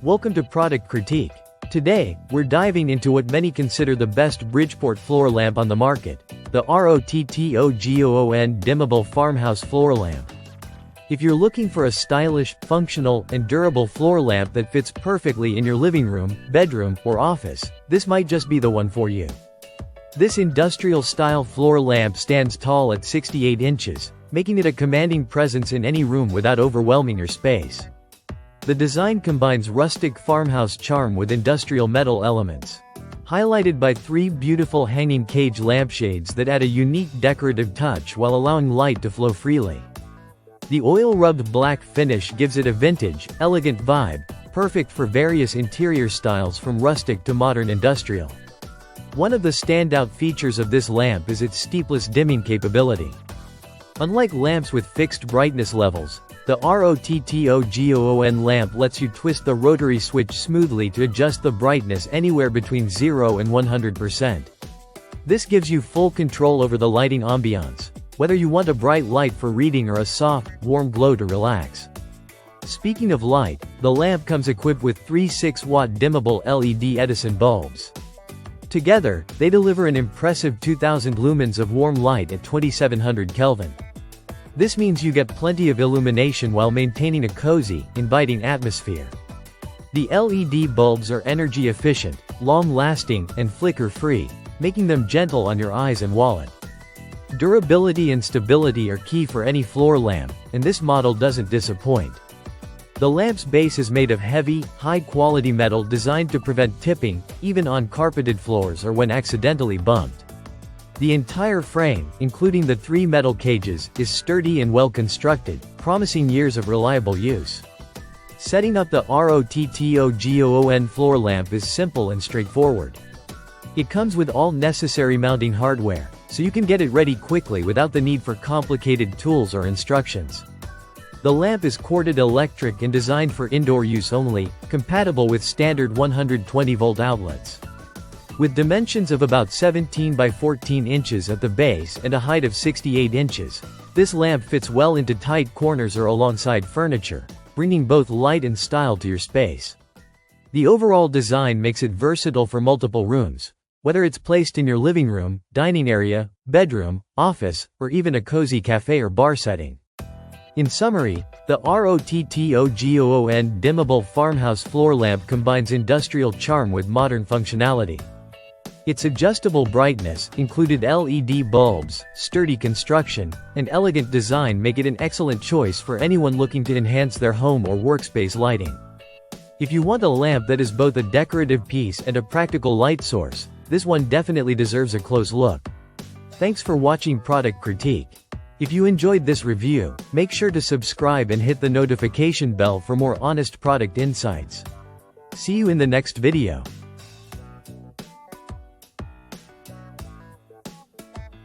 Welcome to Product Critique. Today, we're diving into what many consider the best Bridgeport floor lamp on the market, the ROTTOGOON Dimmable Farmhouse Floor Lamp. If you're looking for a stylish, functional, and durable floor lamp that fits perfectly in your living room, bedroom, or office, this might just be the one for you. This industrial-style floor lamp stands tall at 68 inches, making it a commanding presence in any room without overwhelming your space. The design combines rustic farmhouse charm with industrial metal elements, highlighted by three beautiful hanging cage lampshades that add a unique decorative touch while allowing light to flow freely. The oil-rubbed black finish gives it a vintage, elegant vibe, perfect for various interior styles from rustic to modern industrial. One of the standout features of this lamp is its steepless dimming capability. Unlike lamps with fixed brightness levels, the ROTTOGOON lamp lets you twist the rotary switch smoothly to adjust the brightness anywhere between 0 and 100%. This gives you full control over the lighting ambiance, whether you want a bright light for reading or a soft, warm glow to relax. Speaking of light, the lamp comes equipped with three 6-watt dimmable LED Edison bulbs. Together, they deliver an impressive 2000 lumens of warm light at 2700 Kelvin. This means you get plenty of illumination while maintaining a cozy, inviting atmosphere. The LED bulbs are energy efficient, long-lasting, and flicker-free, making them gentle on your eyes and wallet. Durability and stability are key for any floor lamp, and this model doesn't disappoint. The lamp's base is made of heavy, high-quality metal designed to prevent tipping, even on carpeted floors or when accidentally bumped. The entire frame, including the three metal cages, is sturdy and well-constructed, promising years of reliable use. Setting up the ROTTOGOON floor lamp is simple and straightforward. It comes with all necessary mounting hardware, so you can get it ready quickly without the need for complicated tools or instructions. The lamp is corded electric and designed for indoor use only, compatible with standard 120-volt outlets. With dimensions of about 17 by 14 inches at the base and a height of 68 inches, this lamp fits well into tight corners or alongside furniture, bringing both light and style to your space. The overall design makes it versatile for multiple rooms, whether it's placed in your living room, dining area, bedroom, office, or even a cozy cafe or bar setting. In summary, the ROTTOGOON Dimmable Farmhouse Floor Lamp combines industrial charm with modern functionality. Its adjustable brightness, included LED bulbs, sturdy construction, and elegant design make it an excellent choice for anyone looking to enhance their home or workspace lighting. If you want a lamp that is both a decorative piece and a practical light source, this one definitely deserves a close look. Thanks for watching Product Critique. If you enjoyed this review, make sure to subscribe and hit the notification bell for more honest product insights. See you in the next video.